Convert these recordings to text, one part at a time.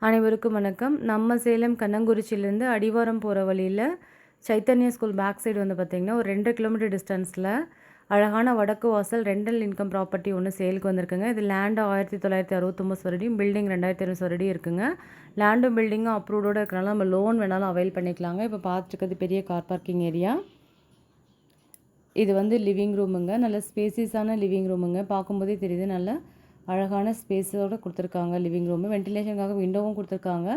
அனைவருக்கும் வணக்கம். நம்ம சேலம் கண்ணங்குறிச்சியிலேருந்து அடிவாரம் போகிற வழியில் சைத்தன்யா ஸ்கூல் பேக் சைடு வந்து பார்த்திங்கன்னா ஒரு 2 கிலோமீட்டர் டிஸ்டன்ஸில் அழகான வடக்கு வாசல் ரெண்டல் இன்கம் ப்ராப்பர்ட்டி ஒன்று சேலுக்கு வந்திருக்குங்க. இது லேண்டு 1969 சதுரடியும் பில்டிங் 2200 சதுரடி இருக்குங்க. லேண்டும் பில்டிங்கும் அப்ரூவ்டோடு இருக்கிறனால நம்ம லோன் வேணாலும் அவைல் பண்ணிக்கலாங்க. இப்போ பார்த்துருக்கிறது பெரிய கார் பார்க்கிங் ஏரியா. இது வந்து லிவிங் ரூமுங்க. நல்ல ஸ்பேசியஸான லிவிங் ரூமுங்க. பார்க்கும்போதே தெரியுது நல்ல அழகான ஸ்பேஸோடு கொடுத்துருக்காங்க. லிவிங் ரூமு வென்டிலேஷனுக்காக விண்டோவும் கொடுத்துருக்காங்க.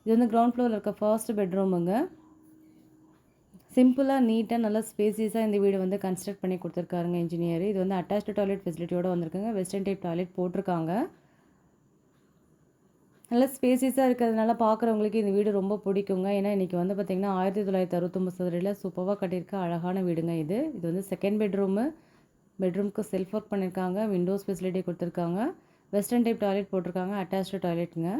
இது வந்து கிரவுண்ட் ஃப்ளோரில் இருக்க ஃபர்ஸ்ட் பெட்ரூமுங்க. சிம்பிளாக நீட்டாக நல்லா ஸ்பேசியஸாக இந்த வீடு வந்து கன்ஸ்ட்ரக்ட் பண்ணி கொடுத்துருக்காருங்க இன்ஜினியர். இது வந்து அட்டாச்டு டாய்லெட் ஃபெசிலிட்டியோடு வந்திருக்குங்க. வெஸ்டர்ன் டைப் டாய்லெட் போட்டிருக்காங்க. நல்லா ஸ்பேசியஸாக இருக்கிறதுனால பார்க்குறவங்களுக்கு இந்த வீடு ரொம்ப பிடிக்குங்க. ஏன்னா இன்றைக்கி வந்து பார்த்திங்கன்னா 1969 சதுரடியில் சூப்பராக கட்டியிருக்க அழகான வீடுங்க இது. இது வந்து செகண்ட் பெட்ரூமு. பெட்ரூம்க்கு செல்ஃப் ஒர்க் பண்ணியிருக்காங்க. விண்டோஸ் ஃபெசிலிட்டி கொடுத்துருக்காங்க. வெஸ்டர்ன் டைப் டாய்லெட் போட்டிருக்காங்க. அட்டாச்டு டாய்லெட்டுங்க.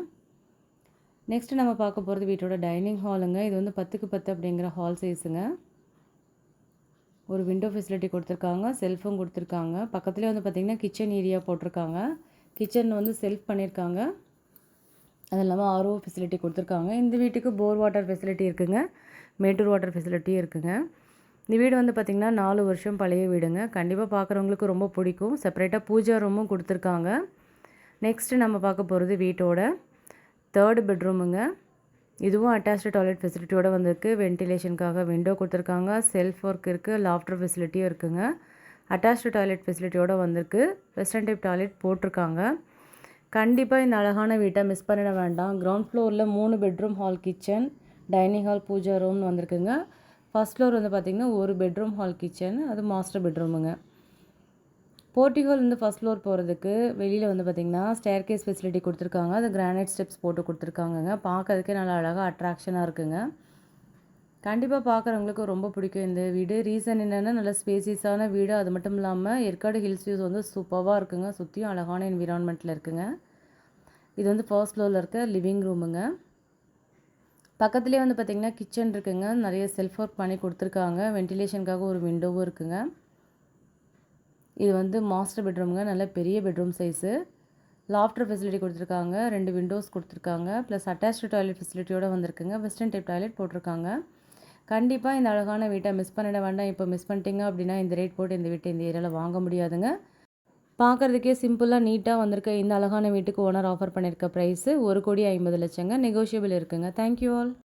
நெக்ஸ்ட்டு நம்ம பார்க்க போகிறது வீட்டோட டைனிங் ஹாலுங்க. இது வந்து 10க்கு 10 அப்படிங்கிற ஹால் சைஸுங்க. ஒரு விண்டோ ஃபெசிலிட்டி கொடுத்துருக்காங்க. செல்ஃபும் கொடுத்துருக்காங்க. பக்கத்துலேயே வந்து பார்த்திங்கன்னா கிச்சன் ஏரியா போட்டிருக்காங்க. கிச்சன் வந்து செல்ஃப் பண்ணியிருக்காங்க. அது இல்லாமல் ஆர்ஓ ஃபெசிலிட்டி கொடுத்துருக்காங்க. இந்த வீட்டுக்கு போர் வாட்டர் ஃபெசிலிட்டி இருக்குங்க. மேட்டூர் வாட்டர் ஃபெசிலிட்டியும் இருக்குங்க. இந்த வீடு வந்து பார்த்திங்கன்னா 4 வருஷம் பழைய வீடுங்க. கண்டிப்பாக பார்க்குறவங்களுக்கு ரொம்ப பிடிக்கும். செப்பரேட்டாக பூஜா ரூமும் கொடுத்துருக்காங்க. நெக்ஸ்ட்டு நம்ம பார்க்க போகிறது வீட்டோட 3rd பெட்ரூமுங்க. இதுவும் அட்டாச்டு டாய்லெட் ஃபெசிலிட்டியோடு வந்திருக்கு. வென்டிலேஷனுக்காக விண்டோ கொடுத்துருக்காங்க. செல்ஃப் ஒர்க் இருக்குது. லாஃப்டர் ஃபெசிலிட்டியும் இருக்குங்க. அட்டாச்டு டாய்லெட் ஃபெசிலிட்டியோடு வந்திருக்கு. வெஸ்டர்ன் டைப் டாய்லெட் போட்டிருக்காங்க. கண்டிப்பாக இந்த அழகான வீட்டை மிஸ் பண்ணிட வேண்டாம். கிரவுண்ட் ஃப்ளோரில் 3 bedroom hall kitchen dining hall puja ரூம்னு வந்திருக்குங்க. ஃபஸ்ட் ஃப்ளோர் வந்து பார்த்திங்கன்னா ஒரு பெட்ரூம் ஹால் கிச்சன், அது மாஸ்டர் பெட்ரூமுங்க. போர்ட்டிகோலேருந்து ஃபஸ்ட் ஃப்ளோர் போகிறதுக்கு வெளியில் வந்து பார்த்திங்கன்னா ஸ்டேர் கேஸ் ஃபெசிலிட்டி கொடுத்துருக்காங்க. அது கிரானைட் ஸ்டெப்ஸ் போட்டு கொடுத்துருக்காங்கங்க. பார்க்கறதுக்கே நல்லா அழகாக அட்ராக்ஷனாக இருக்குங்க. கண்டிப்பாக பார்க்குறவங்களுக்கு ரொம்ப பிடிக்கும் இந்த வீடு. ரீசன் என்னென்னா நல்ல ஸ்பேசியஸான வீடு. அது மட்டும் இல்லாமல் ஏற்காடு ஹில்ஸ் வியூஸ் வந்து சூப்பராக இருக்குங்க. சுற்றியும் அழகான என்விரான்மெண்ட்டில் இருக்குங்க. இது வந்து ஃபர்ஸ்ட் ஃப்ளோரில் இருக்க லிவிங் ரூமுங்க. பக்கத்துலேயே வந்து பார்த்திங்கன்னா கிச்சன் இருக்குங்க. நிறைய செல்ஃப் ஒர்க் பண்ணி கொடுத்துருக்காங்க. வென்டிலேஷனுக்காக ஒரு விண்டோவும் இருக்குங்க. இது வந்து மாஸ்டர் பெட்ரூமுங்க. நல்ல பெரிய பெட்ரூம் சைஸு. லாஃப்டர் ஃபெசிலிட்டி கொடுத்துருக்காங்க. 2 விண்டோஸ் கொடுத்துருக்காங்க. ப்ளஸ் அட்டாச்டு டாய்லெட் ஃபெசிலிட்டியோடு வந்திருக்குங்க. வெஸ்டர்ன் டைப் டாய்லெட் போட்டிருக்காங்க. கண்டிப்பாக இந்த அழகான வீட்டை மிஸ் பண்ணிட வேண்டாம். இப்போ மிஸ் பண்ணிட்டீங்க அப்படின்னா இந்த ரேட் போட்டு இந்த வீட்டை இந்த ஏரியாவில் வாங்க முடியாதுங்க. பார்க்குறதுக்கே சிம்பிளாக நீட்டாக வந்திருக்க இந்த அழகான வீட்டுக்கு ஓனர் ஆஃபர் பண்ணியிருக்க ப்ரைஸு 1,50,00,000ங்க. நெகோஷியபிள் இருக்குங்க. Thank you all.